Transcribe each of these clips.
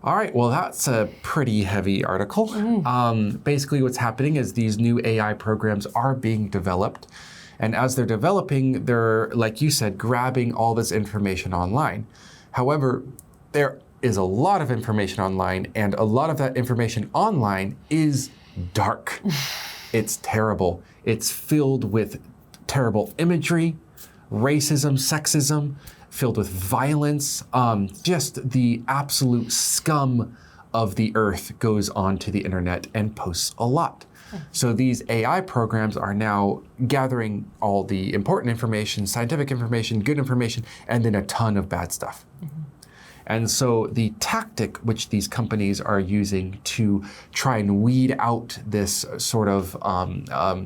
All right, well, that's a pretty heavy article. Basically, what's happening is these new AI programs are being developed. And as they're developing, they're, like you said, grabbing all this information online. However, there is a lot of information online, and a lot of that information online is dark. It's terrible. It's filled with terrible imagery, racism, sexism, filled with violence. Just the absolute scum of the earth goes onto the internet and posts a lot. So these AI programs are now gathering all the important information, scientific information, good information, and then a ton of bad stuff. And so the tactic which these companies are using to try and weed out this sort of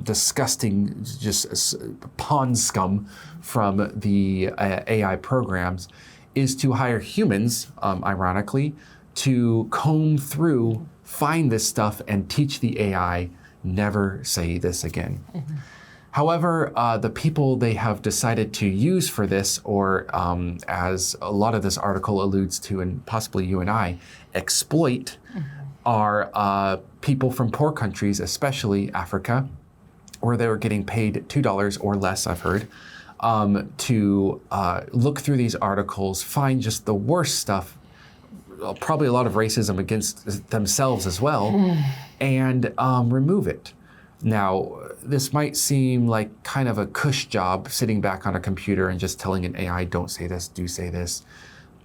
disgusting, just pond scum from the AI programs is to hire humans, ironically, to comb through, find this stuff, and teach the AI, never say this again. However, the people they have decided to use for this, or as a lot of this article alludes to, and possibly you and I, exploit, are people from poor countries, especially Africa, where they were getting paid $2 or less, I've heard, to look through these articles, find just the worst stuff, probably a lot of racism against themselves as well, and remove it. Now, this might seem like kind of a cush job, sitting back on a computer and just telling an AI, don't say this, do say this.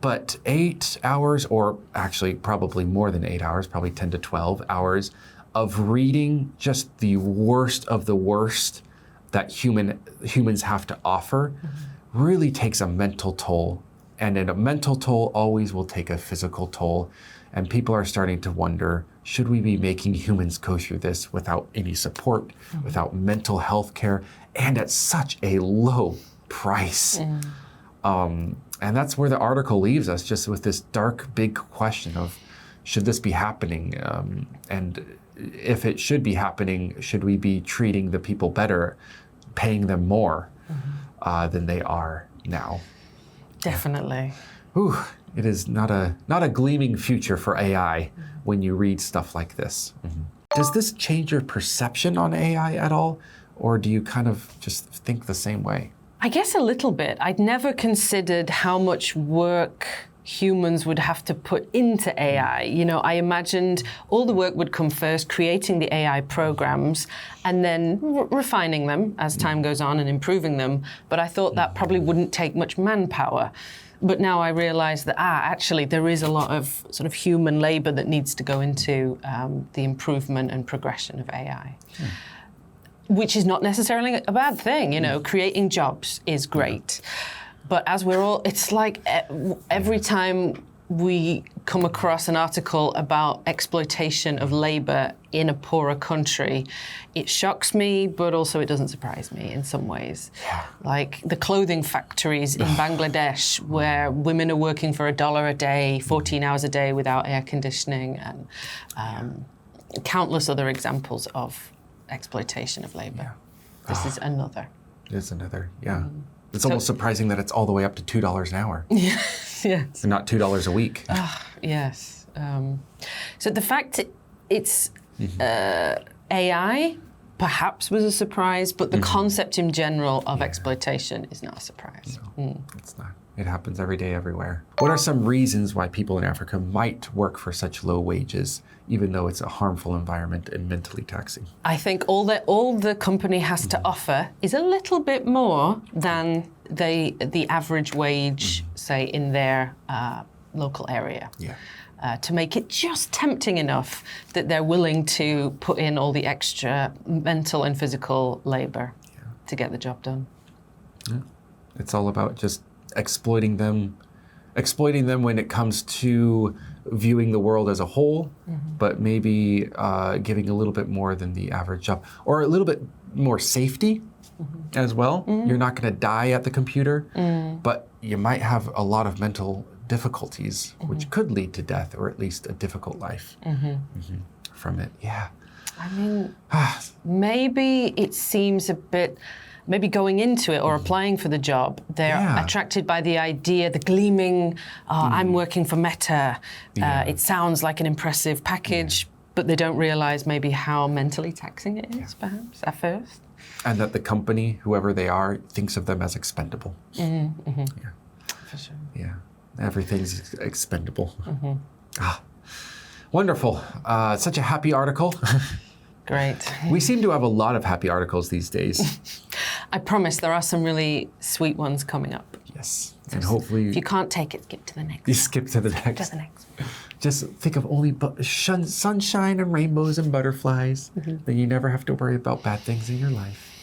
But 8 hours, or actually probably more than 8 hours, probably 10 to 12 hours of reading just the worst of the worst that humans have to offer really takes a mental toll. And a mental toll always will take a physical toll. And people are starting to wonder, should we be making humans go through this without any support, without mental health care, and at such a low price? And that's where the article leaves us, just with this dark, big question of, should this be happening? And if it should be happening, should we be treating the people better, paying them more than they are now? Definitely. Ooh, it is not a gleaming future for AI when you read stuff like this. Does this change your perception on AI at all? Or do you kind of just think the same way? I guess a little bit. I'd never considered how much work humans would have to put into AI. You know, I imagined all the work would come first, creating the AI programs, and then refining them as time goes on and improving them. But I thought that probably wouldn't take much manpower. But now I realize that, actually, there is a lot of sort of human labor that needs to go into the improvement and progression of AI. Which is not necessarily a bad thing, you know, creating jobs is great. But as we're all, it's like every time we come across an article about exploitation of labor in a poorer country, it shocks me, but also it doesn't surprise me in some ways. Like the clothing factories in Bangladesh, where women are working for $1 a day, 14 hours a day without air conditioning, and countless other examples of exploitation of labor. This is another. It is another, It's almost surprising that it's all the way up to $2 an hour. Yes. And not $2 a week. Yes. So the fact it's AI perhaps was a surprise, but the concept in general of exploitation is not a surprise. No, it's not. It happens every day, everywhere. What are some reasons why people in Africa might work for such low wages, even though it's a harmful environment and mentally taxing? I think all the company has to offer is a little bit more than the average wage, say, in their local area. To make it just tempting enough that they're willing to put in all the extra mental and physical labor to get the job done. It's all about just exploiting them when it comes to viewing the world as a whole, but maybe giving a little bit more than the average job, or a little bit more safety as well. You're not going to die at the computer, but you might have a lot of mental difficulties, which could lead to death, or at least a difficult life from it. I mean, maybe it seems a bit maybe going into it or applying for the job, they're attracted by the idea, the gleaming, I'm working for Meta. It sounds like an impressive package, but they don't realize maybe how mentally taxing it is, perhaps, at first. And that the company, whoever they are, thinks of them as expendable. Yeah. For sure. Yeah. Everything's expendable. Wonderful. Such a happy article. Great. We seem to have a lot of happy articles these days. I promise there are some really sweet ones coming up. Yes. And hopefully... If you can't take it, skip to the next. You skip to the next. To the next. Just think of only sunshine and rainbows and butterflies. Then you never have to worry about bad things in your life.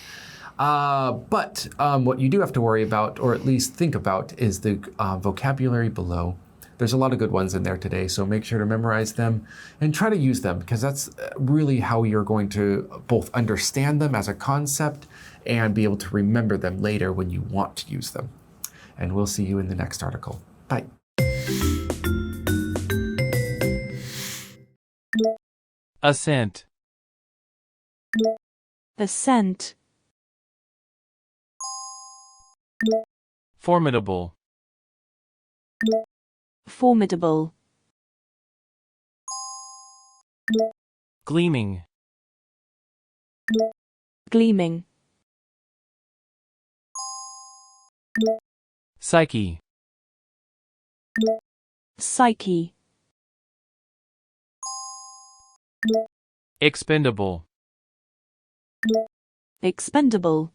But what you do have to worry about, or at least think about, is the vocabulary below. There's a lot of good ones in there today, so make sure to memorize them and try to use them, because that's really how you're going to both understand them as a concept and be able to remember them later when you want to use them. And we'll see you in the next article. Bye. Assent. Assent. Formidable. Formidable. Gleaming. Gleaming. Psyche. Psyche. Expendable. Expendable.